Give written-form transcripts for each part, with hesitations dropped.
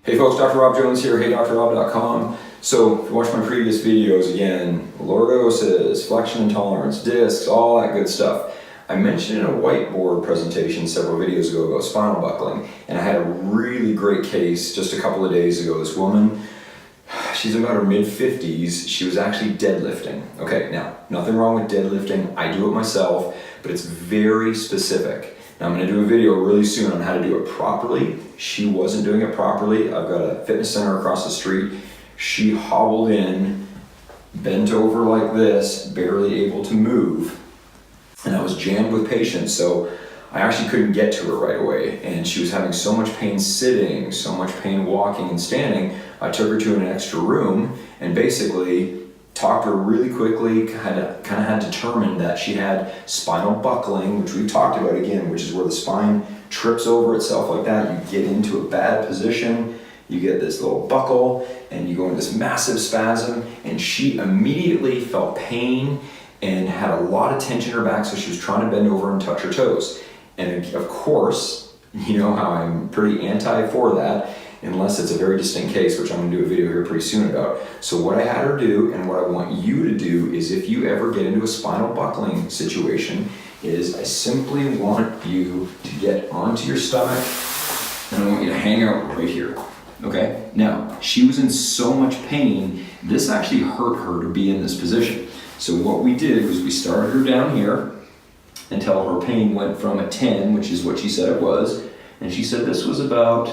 Hey folks, Dr. Rob Jones here, heydrrob.com. So if you watch my previous videos, again, lordosis, flexion intolerance, discs, all that good stuff. I mentioned in a whiteboard presentation several videos ago about spinal buckling, and I had a really great case just a couple of days ago. This woman, she's about her mid-50s, she was actually deadlifting. Okay, now, nothing wrong with deadlifting, I do it myself, but it's very specific. Now I'm going to do a video really soon on how to do it properly. She wasn't doing it properly. I've got a fitness center across the street. She hobbled in, bent over like this, barely able to move. And I was jammed with patients, so I actually couldn't get to her right away. And she was having so much pain sitting, so much pain walking and standing. I took her to an extra room and basically talked to her really quickly, kind of had determined that she had spinal buckling, which we talked about again, which is where the spine trips over itself like that. You get into a bad position, you get this little buckle, and you go into this massive spasm, and she immediately felt pain and had a lot of tension in her back, so she was trying to bend over and touch her toes. And of course, you know how I'm pretty anti for that, unless it's a very distinct case, which I'm going to do a video here pretty soon about. So what I had her do, and what I want you to do, is if you ever get into a spinal buckling situation, is I simply want you to get onto your stomach, and I want you to hang out right here. Okay? Now, she was in so much pain, this actually hurt her to be in this position. So what we did was we started her down here until her pain went from a 10, which is what she said it was, and she said this was about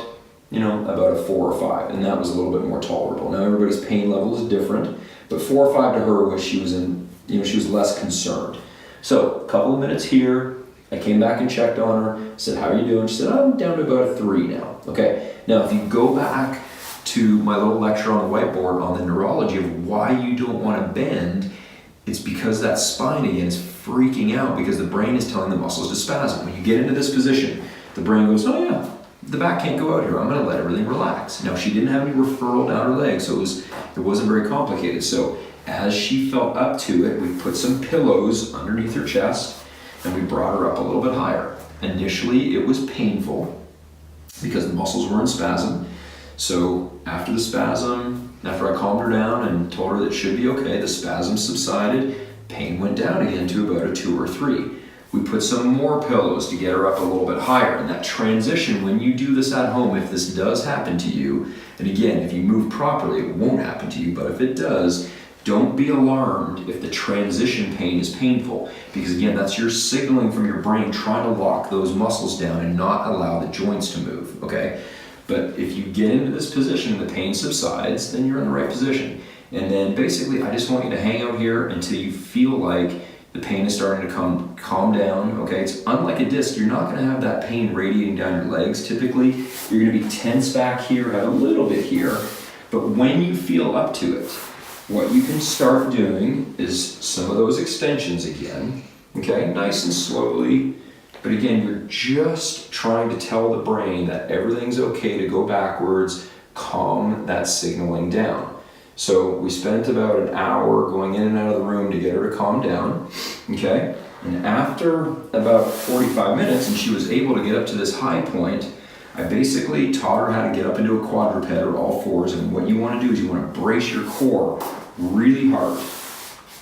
a 4 or 5, and that was a little bit more tolerable. Now everybody's pain level is different, but 4 or 5 to her was she was less concerned. So a couple of minutes here, I came back and checked on her, said, how are you doing? She said, I'm down to about a 3 now. Okay, now if you go back to my little lecture on the whiteboard on the neurology of why you don't want to bend, it's because that spine again is freaking out because the brain is telling the muscles to spasm. When you get into this position, the brain goes, oh yeah, the back can't go out here, I'm going to let everything relax. Now she didn't have any referral down her leg, so it wasn't very complicated. So as she felt up to it, we put some pillows underneath her chest and we brought her up a little bit higher. Initially it was painful because the muscles were in spasm. So after the spasm, after I calmed her down and told her that it should be okay, the spasm subsided, pain went down again to about a 2 or 3. We put some more pillows to get her up a little bit higher. And that transition, when you do this at home, if this does happen to you, and again, if you move properly, it won't happen to you, but if it does, don't be alarmed if the transition pain is painful, because again, that's your signaling from your brain trying to lock those muscles down and not allow the joints to move, okay? But if you get into this position and the pain subsides, then you're in the right position. And then basically, I just want you to hang out here until you feel like the pain is starting to calm down, okay? It's unlike a disc, you're not gonna have that pain radiating down your legs. Typically, you're gonna be tense back here, have a little bit here, but when you feel up to it, what you can start doing is some of those extensions again, okay? Nice and slowly, but again, you're just trying to tell the brain that everything's okay to go backwards, calm that signaling down. So we spent about an hour going in and out of the room to get her to calm down, okay? And after about 45 minutes, and she was able to get up to this high point, I basically taught her how to get up into a quadruped or all fours, and what you want to do is you want to brace your core really hard.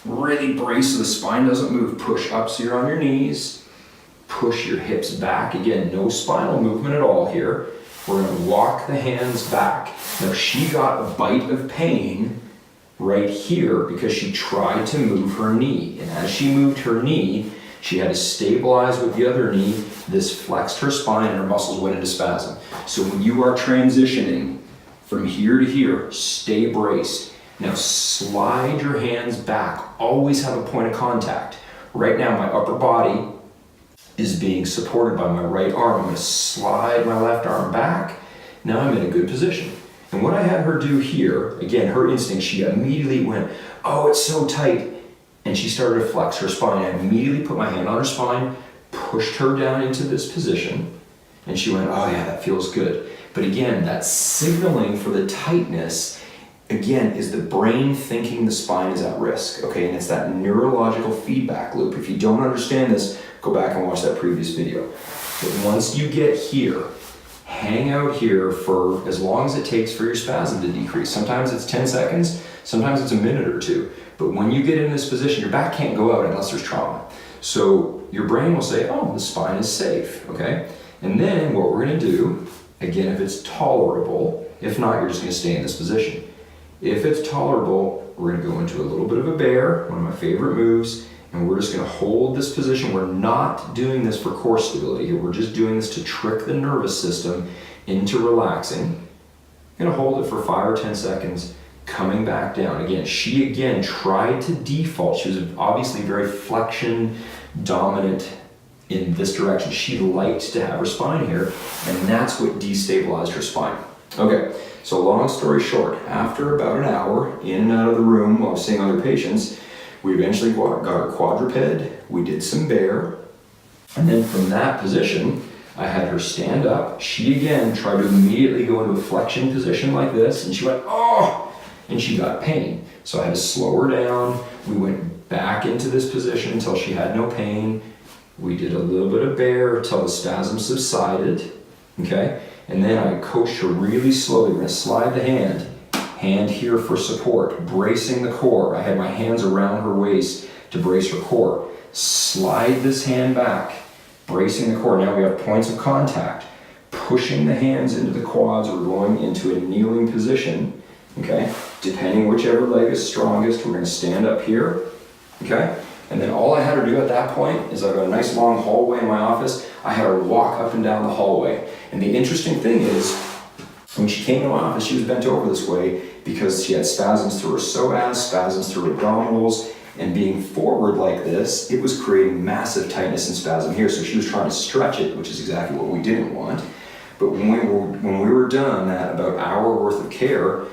Really brace so the spine doesn't move. Push up so you're on your knees. Push your hips back. Again, no spinal movement at all here. We're going to walk the hands back. Now she got a bite of pain right here because she tried to move her knee. And as she moved her knee, she had to stabilize with the other knee. This flexed her spine and her muscles went into spasm. So when you are transitioning from here to here, stay braced. Now slide your hands back. Always have a point of contact. Right now my upper body is being supported by my right arm. I'm going to slide my left arm back. Now I'm in a good position. And what I had her do here, again, her instinct, she immediately went, oh, it's so tight. And she started to flex her spine. I immediately put my hand on her spine, pushed her down into this position, and she went, oh yeah, that feels good. But again, that signaling for the tightness, again, is the brain thinking the spine is at risk, okay? And it's that neurological feedback loop. If you don't understand this, go back and watch that previous video. But once you get here, hang out here for as long as it takes for your spasm to decrease. Sometimes it's 10 seconds, sometimes it's a minute or two. But when you get in this position, your back can't go out unless there's trauma. So your brain will say, oh, the spine is safe, okay? And then what we're gonna do, again, if it's tolerable, if not, you're just gonna stay in this position. If it's tolerable, we're gonna go into a little bit of a bear, one of my favorite moves, and we're just gonna hold this position. We're not doing this for core stability here. We're just doing this to trick the nervous system into relaxing. I'm gonna hold it for 5 or 10 seconds, coming back down. Again, she tried to default. She was obviously very flexion dominant in this direction. She liked to have her spine here, and that's what destabilized her spine. Okay, so long story short, after about an hour in and out of the room while seeing other patients, we eventually got her quadruped, we did some bear, and then from that position, I had her stand up. She again tried to immediately go into a flexion position like this, and she went, oh, and she got pain. So I had to slow her down. We went back into this position until she had no pain. We did a little bit of bear until the spasm subsided, okay? And then I coached her really slowly. We're gonna slide the hand here for support, bracing the core. I had my hands around her waist to brace her core. Slide this hand back, bracing the core. Now we have points of contact. Pushing the hands into the quads, we're going into a kneeling position, okay? Depending whichever leg is strongest, we're gonna stand up here, okay? And then all I had her do at that point is I've got a nice long hallway in my office. I had her walk up and down the hallway. And the interesting thing is, when she came to my office, she was bent over this way because she had spasms through her psoas, spasms through her abdominals, and being forward like this, it was creating massive tightness and spasm here. So she was trying to stretch it, which is exactly what we didn't want. But when we were done that about hour worth of care,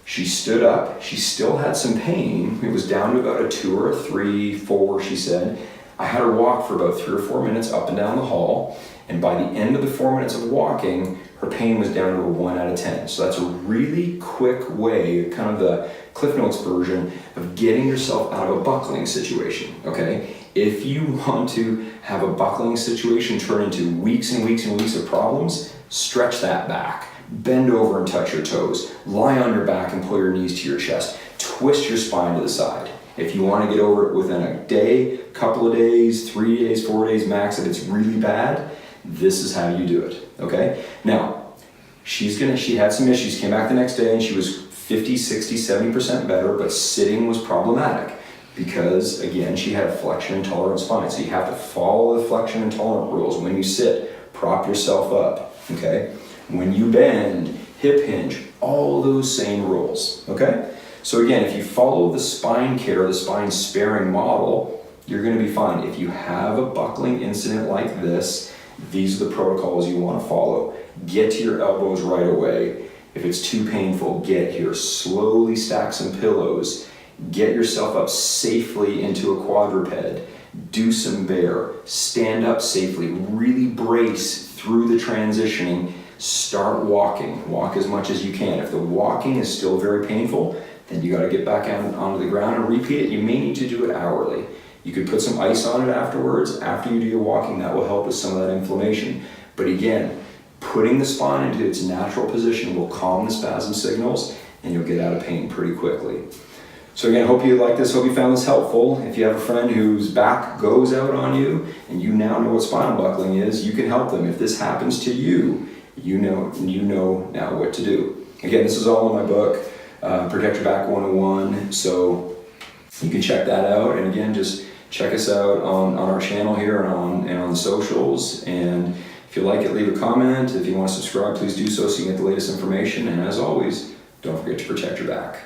she stood up. She still had some pain. It was down to about a 2 or a 3, 4, she said. I had her walk for about 3 or 4 minutes up and down the hall. And by the end of the 4 minutes of walking, her pain was down to a 1 out of 10. So that's a really quick way, kind of the Cliff Notes version of getting yourself out of a buckling situation, okay? If you want to have a buckling situation turn into weeks and weeks and weeks of problems, stretch that back. Bend over and touch your toes. Lie on your back and pull your knees to your chest. Twist your spine to the side. If you want to get over it within a day, couple of days, 3 days, 4 days max, if it's really bad, this is how you do it, okay? Now, she had some issues, came back the next day and she was 50, 60, 70% better, but sitting was problematic because, again, she had a flexion intolerant spine. So you have to follow the flexion intolerant rules. When you sit, prop yourself up, okay? When you bend, hip hinge, all those same rules, okay? So again, if you follow the spine care, the spine sparing model, you're gonna be fine. If you have a buckling incident like this, these are the protocols you wanna follow. Get to your elbows right away. If it's too painful, get here. Slowly stack some pillows. Get yourself up safely into a quadruped. Do some bear. Stand up safely. Really brace through the transitioning. Start walking. Walk as much as you can. If the walking is still very painful, then you gotta get back onto the ground and repeat it. You may need to do it hourly. You could put some ice on it afterwards. After you do your walking, that will help with some of that inflammation. But again, putting the spine into its natural position will calm the spasm signals and you'll get out of pain pretty quickly. So again, hope you like this, hope you found this helpful. If you have a friend whose back goes out on you and you now know what spinal buckling is, you can help them. If this happens to you, you know now what to do. Again, this is all in my book, Protect Your Back 101, so you can check that out. And again, just check us out on our channel here and on the socials. And if you like it, leave a comment. If you want to subscribe, please do so you can get the latest information. And as always, don't forget to protect your back.